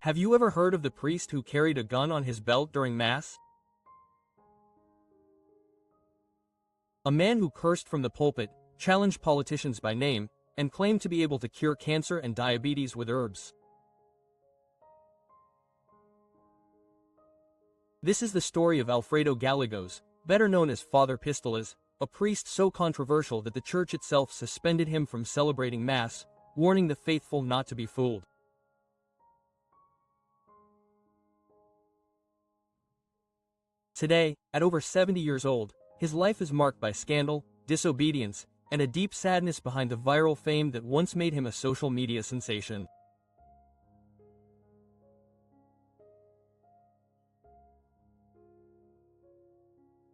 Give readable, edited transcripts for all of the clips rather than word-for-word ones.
Have you ever heard of the priest who carried a gun on his belt during Mass? A man who cursed from the pulpit, challenged politicians by name, and claimed to be able to cure cancer and diabetes with herbs. This is the story of Alfredo Gallegos, better known as Father Pistolas, a priest so controversial that the church itself suspended him from celebrating Mass, warning the faithful not to be fooled. Today, at over 70 years old, his life is marked by scandal, disobedience, and a deep sadness behind the viral fame that once made him a social media sensation.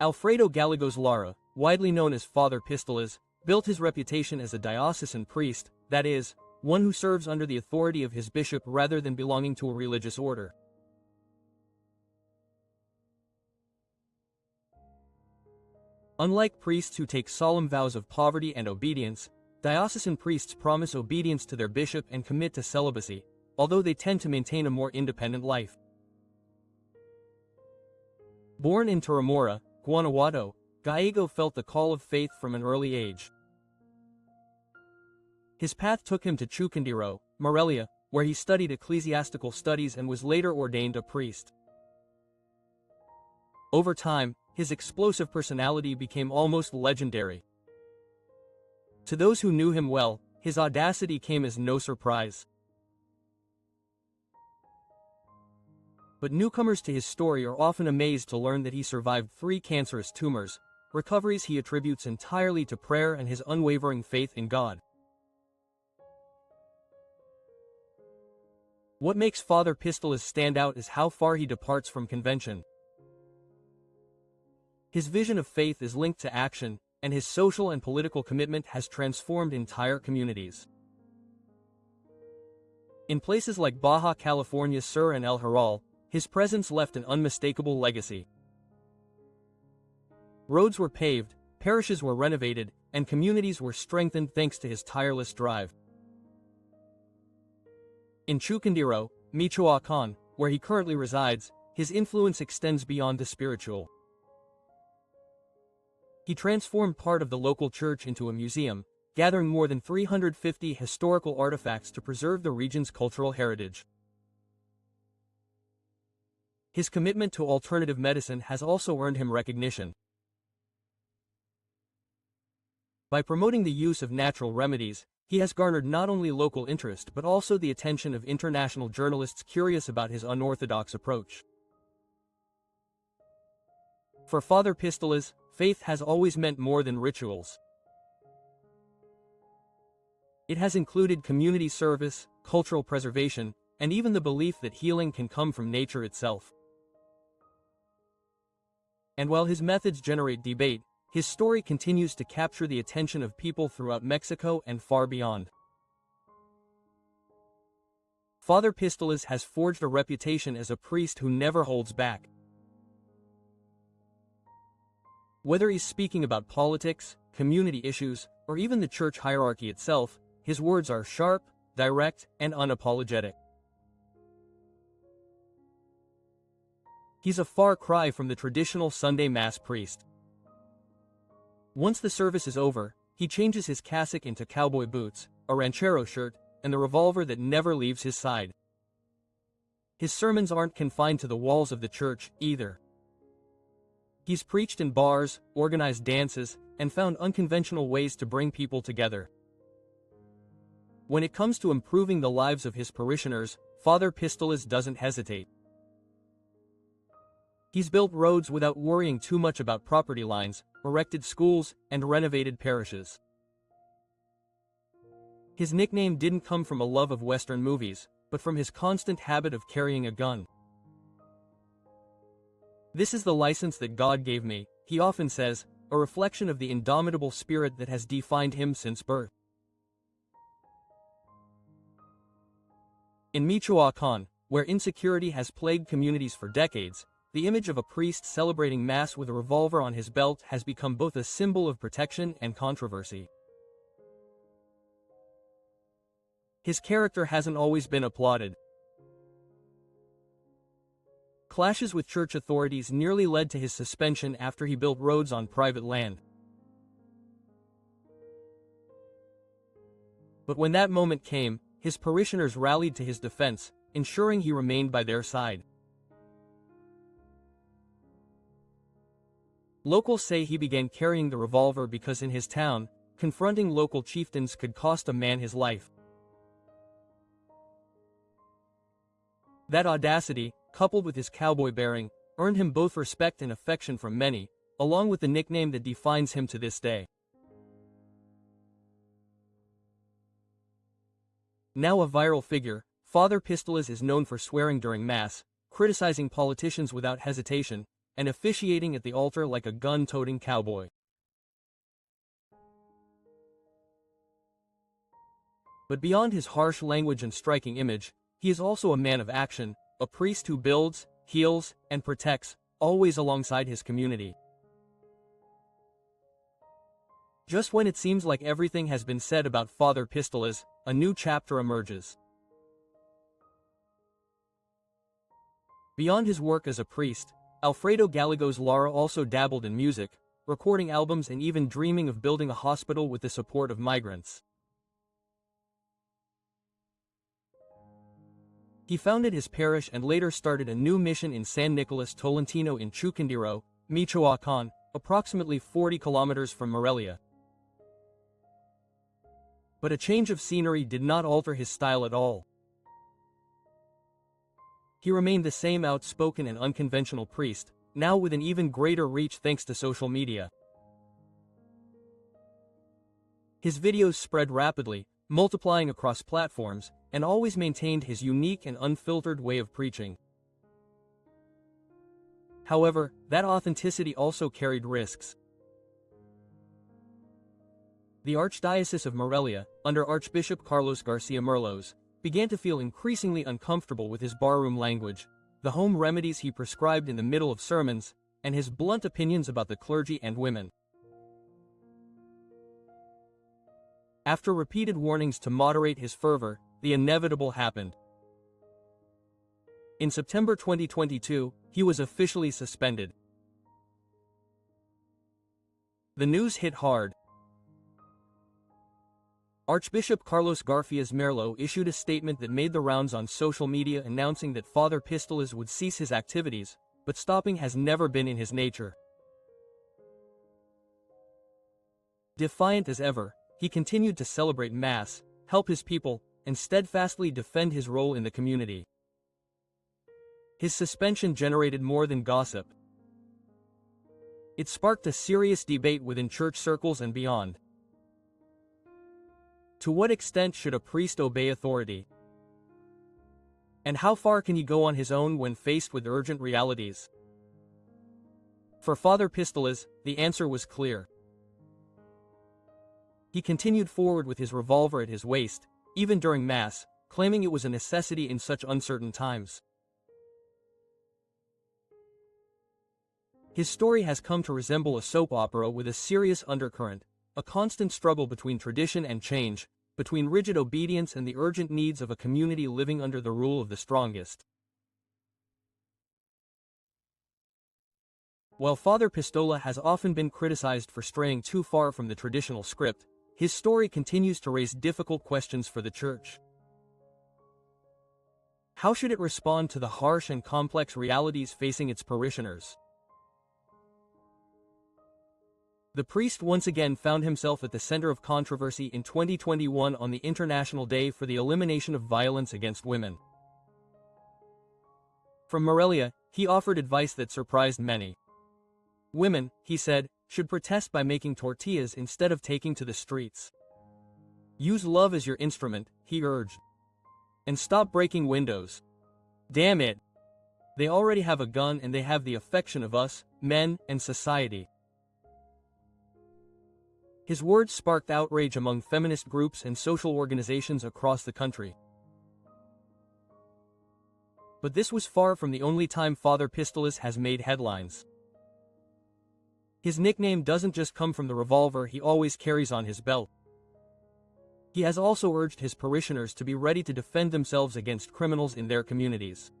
Alfredo Gallegos Lara, widely known as Father Pistolas, built his reputation as a diocesan priest, that is, one who serves under the authority of his bishop rather than belonging to a religious order. Unlike priests who take solemn vows of poverty and obedience, diocesan priests promise obedience to their bishop and commit to celibacy, although they tend to maintain a more independent life. Born in Taramora, Guanajuato, Gallego felt the call of faith from an early age. His path took him to Chucandiro, Morelia, where he studied ecclesiastical studies and was later ordained a priest. Over time, his explosive personality became almost legendary. To those who knew him well, his audacity came as no surprise. But newcomers to his story are often amazed to learn that he survived 3 cancerous tumors, recoveries he attributes entirely to prayer and his unwavering faith in God. What makes Father Pistolas stand out is how far he departs from convention. His vision of faith is linked to action, and his social and political commitment has transformed entire communities. In places like Baja California Sur and El Huaral, his presence left an unmistakable legacy. Roads were paved, parishes were renovated, and communities were strengthened thanks to his tireless drive. In Chucandiro, Michoacán, where he currently resides, his influence extends beyond the spiritual. He transformed part of the local church into a museum, gathering more than 350 historical artifacts to preserve the region's cultural heritage. His commitment to alternative medicine has also earned him recognition. By promoting the use of natural remedies, he has garnered not only local interest but also the attention of international journalists curious about his unorthodox approach. For Father Pistolas, faith has always meant more than rituals. It has included community service, cultural preservation, and even the belief that healing can come from nature itself. And while his methods generate debate, his story continues to capture the attention of people throughout Mexico and far beyond. Father Pistolas has forged a reputation as a priest who never holds back. Whether he's speaking about politics, community issues, or even the church hierarchy itself, his words are sharp, direct, and unapologetic. He's a far cry from the traditional Sunday Mass priest. Once the service is over, he changes his cassock into cowboy boots, a ranchero shirt, and the revolver that never leaves his side. His sermons aren't confined to the walls of the church, either. He's preached in bars, organized dances, and found unconventional ways to bring people together. When it comes to improving the lives of his parishioners, Father Pistolas doesn't hesitate. He's built roads without worrying too much about property lines, erected schools, and renovated parishes. His nickname didn't come from a love of Western movies, but from his constant habit of carrying a gun. "This is the license that God gave me," he often says, a reflection of the indomitable spirit that has defined him since birth. In Michoacán, where insecurity has plagued communities for decades, the image of a priest celebrating Mass with a revolver on his belt has become both a symbol of protection and controversy. His character hasn't always been applauded. clashes with church authorities nearly led to his suspension after he built roads on private land. But when that moment came, his parishioners rallied to his defense, ensuring he remained by their side. Locals say he began carrying the revolver because in his town, confronting local chieftains could cost a man his life. That audacity, coupled with his cowboy bearing, earned him both respect and affection from many, along with the nickname that defines him to this day. Now a viral figure, Father Pistolas is known for swearing during Mass, criticizing politicians without hesitation, and officiating at the altar like a gun-toting cowboy. But beyond his harsh language and striking image, he is also a man of action, a priest who builds, heals, and protects, always alongside his community. Just when it seems like everything has been said about Father Pistolas, a new chapter emerges. Beyond his work as a priest, Alfredo Gallego Lara also dabbled in music, recording albums and even dreaming of building a hospital with the support of migrants. He founded his parish and later started a new mission in San Nicolas Tolentino in Chuquindiro, Michoacán, approximately 40 kilometers from Morelia. But a change of scenery did not alter his style at all. He remained the same outspoken and unconventional priest, now with an even greater reach thanks to social media. His videos spread rapidly, multiplying across platforms, and always maintained his unique and unfiltered way of preaching. However, that authenticity also carried risks. The Archdiocese of Morelia, under Archbishop Carlos Garcia Merlos, began to feel increasingly uncomfortable with his barroom language, the home remedies he prescribed in the middle of sermons, and his blunt opinions about the clergy and women. After repeated warnings to moderate his fervor, the inevitable happened. In September 2022, he was officially suspended. The news hit hard. Archbishop Carlos Garcia Merlo issued a statement that made the rounds on social media announcing that Father Pistolas would cease his activities, but stopping has never been in his nature. Defiant as ever, he continued to celebrate Mass, help his people, and steadfastly defend his role in the community. His suspension generated more than gossip. It sparked a serious debate within church circles and beyond. To what extent should a priest obey authority? And how far can he go on his own when faced with urgent realities? For Father Pistolas, the answer was clear. He continued forward with his revolver at his waist, even during Mass, claiming it was a necessity in such uncertain times. His story has come to resemble a soap opera with a serious undercurrent, a constant struggle between tradition and change, between rigid obedience and the urgent needs of a community living under the rule of the strongest. While Father Pistola has often been criticized for straying too far from the traditional script, his story continues to raise difficult questions for the Church. How should it respond to the harsh and complex realities facing its parishioners? The priest once again found himself at the center of controversy in 2021 on the International Day for the Elimination of Violence Against Women. From Morelia, he offered advice that surprised many. Women, he said, should protest by making tortillas instead of taking to the streets. Use love as your instrument, he urged. And stop breaking windows. Damn it! They already have a gun and they have the affection of us, men, and society. His words sparked outrage among feminist groups and social organizations across the country. But this was far from the only time Father Pistolas has made headlines. His nickname doesn't just come from the revolver he always carries on his belt. He has also urged his parishioners to be ready to defend themselves against criminals in their communities.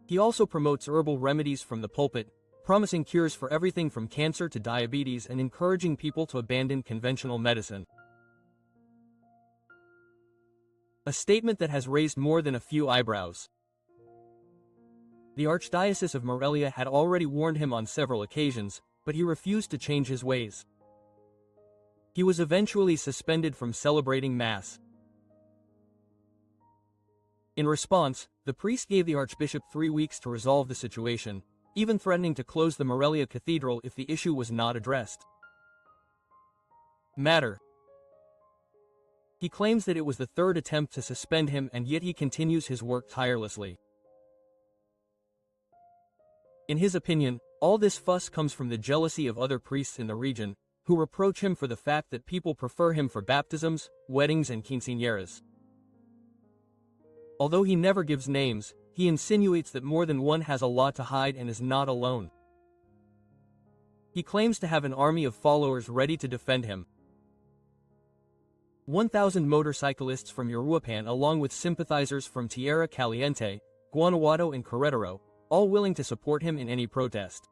He also promotes herbal remedies from the pulpit, promising cures for everything from cancer to diabetes and encouraging people to abandon conventional medicine. A statement that has raised more than a few eyebrows. The Archdiocese of Morelia had already warned him on several occasions, but he refused to change his ways. He was eventually suspended from celebrating Mass. In response, the priest gave the Archbishop 3 weeks to resolve the situation, even threatening to close the Morelia Cathedral if the issue was not addressed. Matter. He claims that it was the third attempt to suspend him, and yet he continues his work tirelessly. In his opinion, all this fuss comes from the jealousy of other priests in the region, who reproach him for the fact that people prefer him for baptisms, weddings and quinceañeras. Although he never gives names, he insinuates that more than one has a lot to hide and is not alone. He claims to have an army of followers ready to defend him. 1,000 motorcyclists from Uruapan along with sympathizers from Tierra Caliente, Guanajuato and Querétaro, all willing to support him in any protest.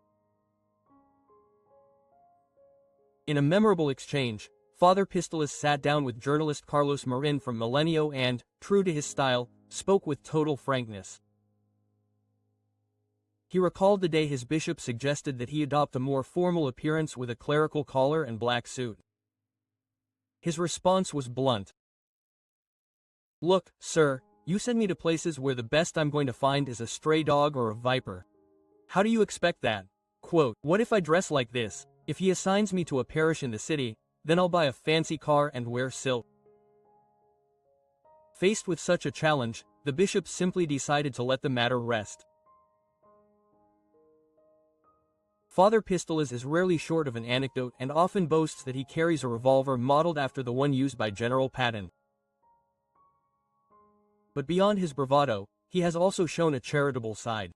In a memorable exchange, Father Pistolas sat down with journalist Carlos Marin from Milenio and, true to his style, spoke with total frankness. He recalled the day his bishop suggested that he adopt a more formal appearance with a clerical collar and black suit. His response was blunt. "Look, sir, you send me to places where the best I'm going to find is a stray dog or a viper. How do you expect that? Quote, what if I dress like this? If he assigns me to a parish in the city, then I'll buy a fancy car and wear silk." Faced with such a challenge, the bishop simply decided to let the matter rest. Father Pistolas is rarely short of an anecdote and often boasts that he carries a revolver modeled after the one used by General Patton. But beyond his bravado, he has also shown a charitable side.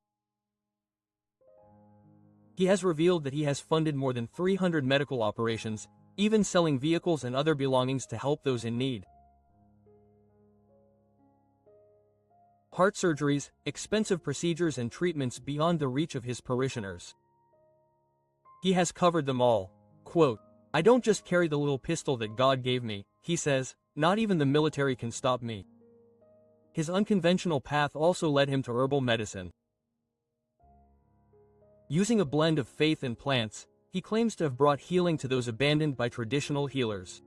He has revealed that he has funded more than 300 medical operations, even selling vehicles and other belongings to help those in need. Heart surgeries, expensive procedures and treatments beyond the reach of his parishioners. He has covered them all. Quote, "I don't just carry the little pistol that God gave me," he says, "not even the military can stop me." His unconventional path also led him to herbal medicine. Using a blend of faith and plants, he claims to have brought healing to those abandoned by traditional healers.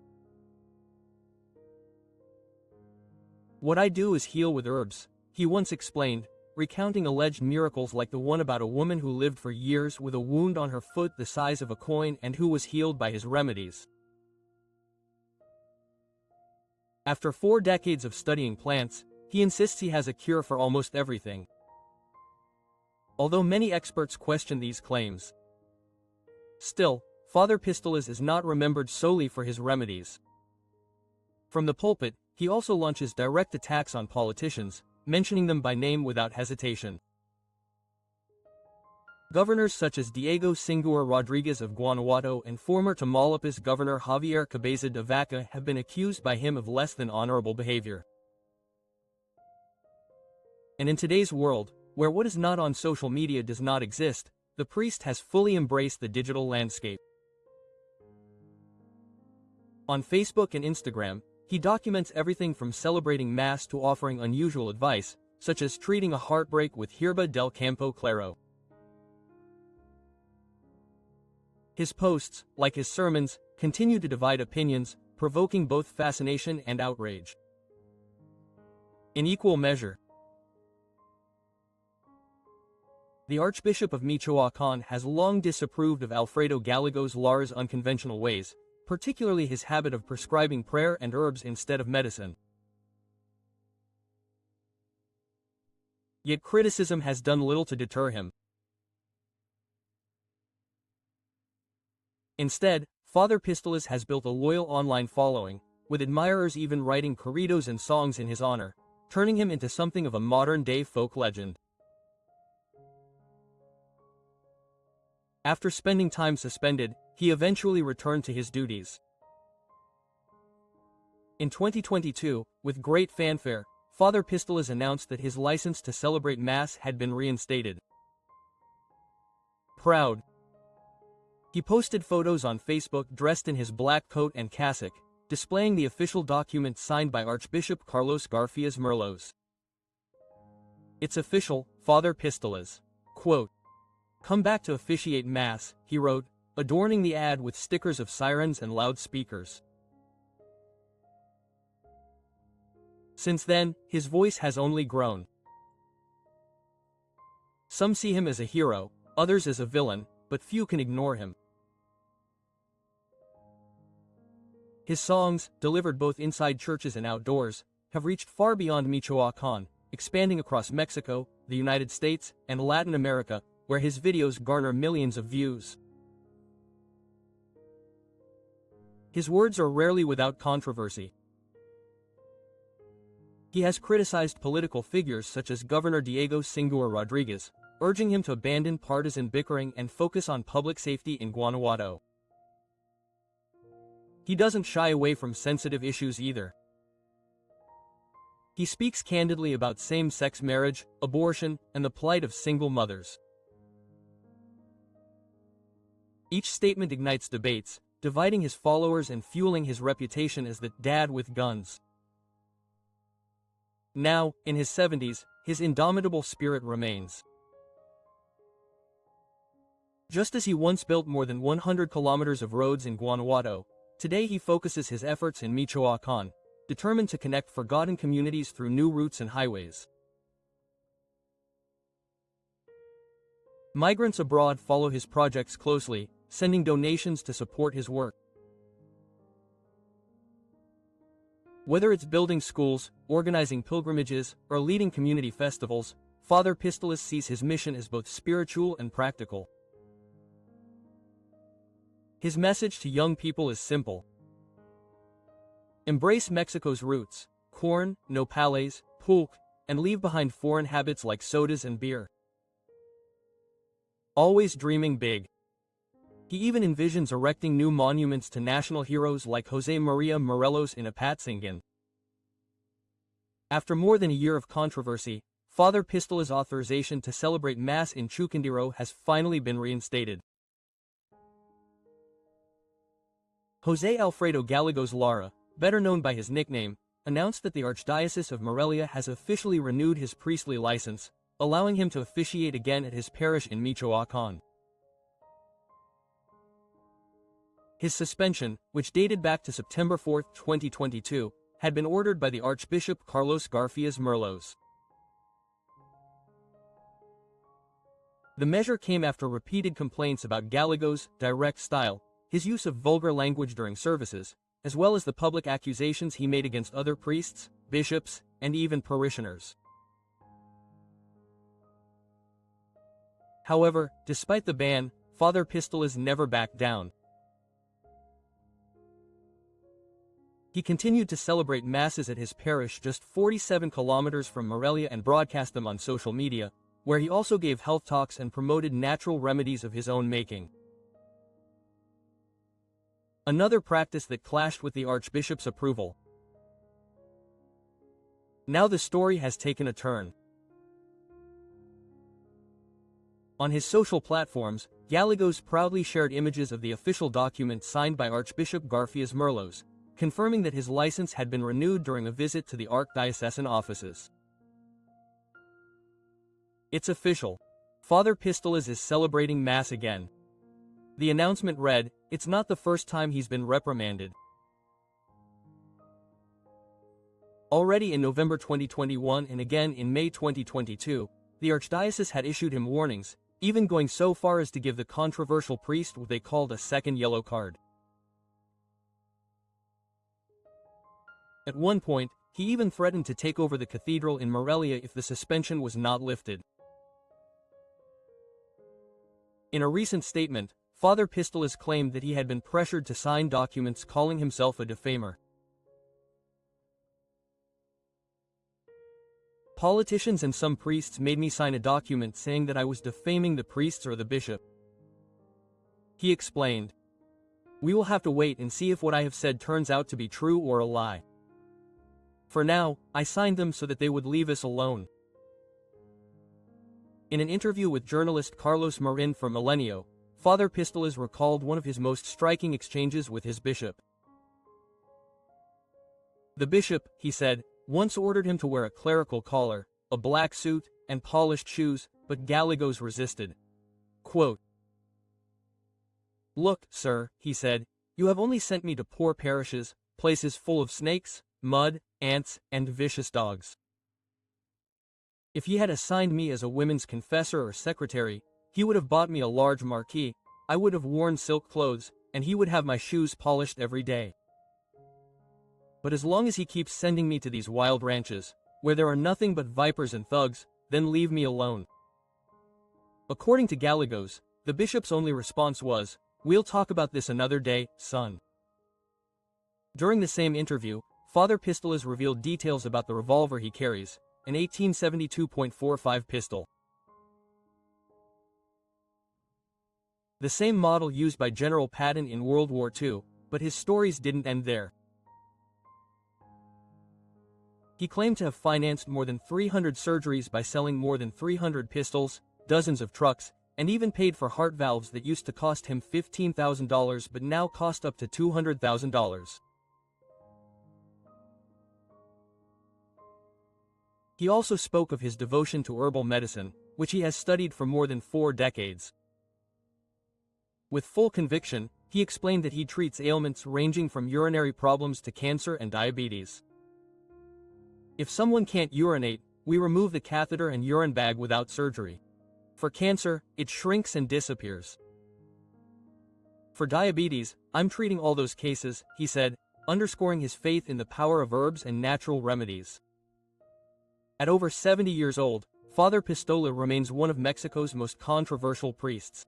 "What I do is heal with herbs," he once explained, recounting alleged miracles like the one about a woman who lived for years with a wound on her foot the size of a coin and who was healed by his remedies. After 4 decades of studying plants, he insists he has a cure for almost everything. Although many experts question these claims. Still, Father Pistolas is not remembered solely for his remedies. From the pulpit, he also launches direct attacks on politicians, mentioning them by name without hesitation. Governors such as Diego Singura Rodriguez of Guanajuato and former Tamaulipas Governor Javier Cabeza de Vaca have been accused by him of less than honorable behavior. And in today's world, where what is not on social media does not exist, the priest has fully embraced the digital landscape. On Facebook and Instagram, he documents everything from celebrating Mass to offering unusual advice, such as treating a heartbreak with Hierba del Campo Claro. His posts, like his sermons, continue to divide opinions, provoking both fascination and outrage. In equal measure, the Archbishop of Michoacán has long disapproved of Alfredo Gallego Lara's unconventional ways, particularly his habit of prescribing prayer and herbs instead of medicine. Yet criticism has done little to deter him. Instead, Father Pistolas has built a loyal online following, with admirers even writing corridos and songs in his honor, turning him into something of a modern-day folk legend. After spending time suspended, he eventually returned to his duties. In 2022, with great fanfare, Father Pistolas announced that his license to celebrate Mass had been reinstated. Proud. He posted photos on Facebook dressed in his black coat and cassock, displaying the official document signed by Archbishop Carlos Garfias Merlos. "It's official, Father Pistolas." Quote, "Come back to officiate Mass," he wrote, adorning the ad with stickers of sirens and loudspeakers. Since then, his voice has only grown. Some see him as a hero, others as a villain, but few can ignore him. His songs, delivered both inside churches and outdoors, have reached far beyond Michoacán, expanding across Mexico, the United States, and Latin America, where his videos garner millions of views. His words are rarely without controversy. He has criticized political figures such as Governor Diego Singura Rodriguez, urging him to abandon partisan bickering and focus on public safety in Guanajuato. He doesn't shy away from sensitive issues either. He speaks candidly about same-sex marriage, abortion, and the plight of single mothers. Each statement ignites debates, dividing his followers and fueling his reputation as the dad with guns. Now, in his 70s, his indomitable spirit remains. Just as he once built more than 100 kilometers of roads in Guanajuato, today he focuses his efforts in Michoacán, determined to connect forgotten communities through new routes and highways. Migrants abroad follow his projects closely, sending donations to support his work. Whether it's building schools, organizing pilgrimages, or leading community festivals, Father Pistolas sees his mission as both spiritual and practical. His message to young people is simple. Embrace Mexico's roots, corn, nopales, pulque, and leave behind foreign habits like sodas and beer. Always dreaming big. He even envisions erecting new monuments to national heroes like Jose Maria Morelos in Apatzingán. After more than a year of controversy, Father Pistolas' authorization to celebrate Mass in Chucandiro has finally been reinstated. Jose Alfredo Gallegos Lara, better known by his nickname, announced that the Archdiocese of Morelia has officially renewed his priestly license, allowing him to officiate again at his parish in Michoacán. His suspension, which dated back to September 4, 2022, had been ordered by the Archbishop Carlos Garfias Merlos. The measure came after repeated complaints about Gallegos' direct style, his use of vulgar language during services, as well as the public accusations he made against other priests, bishops, and even parishioners. However, despite the ban, Father Pistolas never backed down. He continued to celebrate Masses at his parish just 47 kilometers from Morelia and broadcast them on social media, where he also gave health talks and promoted natural remedies of his own making. Another practice that clashed with the Archbishop's approval. Now the story has taken a turn. On his social platforms, Gallegos proudly shared images of the official document signed by Archbishop Garfias Merlos, confirming that his license had been renewed during a visit to the archdiocesan offices. It's official. Father Pistolas is celebrating Mass again. The announcement read, "It's not the first time he's been reprimanded." Already in November 2021 and again in May 2022, the Archdiocese had issued him warnings, even going so far as to give the controversial priest what they called a second yellow card. At one point, he even threatened to take over the cathedral in Morelia if the suspension was not lifted. In a recent statement, Father Pistolas claimed that he had been pressured to sign documents calling himself a defamer. Politicians and some priests made me sign a document saying that I was defaming the priests or the bishop. He explained, "We will have to wait and see if what I have said turns out to be true or a lie." For now, I signed them so that they would leave us alone. In an interview with journalist Carlos Marin for Milenio, Father Pistolas recalled one of his most striking exchanges with his bishop. The bishop, he said, once ordered him to wear a clerical collar, a black suit, and polished shoes, but Gallegos resisted. Quote, "Look, sir," he said, "you have only sent me to poor parishes, places full of snakes, mud, ants, and vicious dogs. If he had assigned me as a women's confessor or secretary, he would have bought me a large marquee, I would have worn silk clothes, and he would have my shoes polished every day. But as long as he keeps sending me to these wild ranches, where there are nothing but vipers and thugs, then leave me alone." According to Gallegos, the bishop's only response was, "We'll talk about this another day, son." During the same interview, Father Pistolas revealed details about the revolver he carries, an 1872.45 pistol. The same model used by General Patton in World War II, but his stories didn't end there. He claimed to have financed more than 300 surgeries by selling more than 300 pistols, dozens of trucks, and even paid for heart valves that used to cost him $15,000 but now cost up to $200,000. He also spoke of his devotion to herbal medicine, which he has studied for more than 4 decades. With full conviction, he explained that he treats ailments ranging from urinary problems to cancer and diabetes. If someone can't urinate, we remove the catheter and urine bag without surgery. For cancer, it shrinks and disappears. For diabetes, I'm treating all those cases, he said, underscoring his faith in the power of herbs and natural remedies. At over 70 years old, Father Pistola remains one of Mexico's most controversial priests.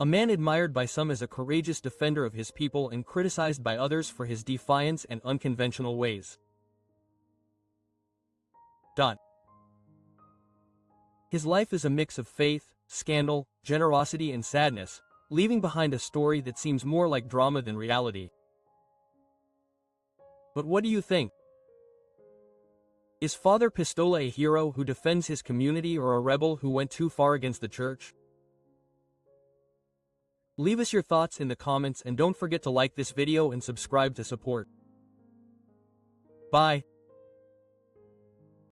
A man admired by some as a courageous defender of his people and criticized by others for his defiance and unconventional ways. His life is a mix of faith, scandal, generosity and sadness, leaving behind a story that seems more like drama than reality. But what do you think? Is Father Pistola a hero who defends his community or a rebel who went too far against the church? Leave us your thoughts in the comments and don't forget to like this video and subscribe to support. Bye.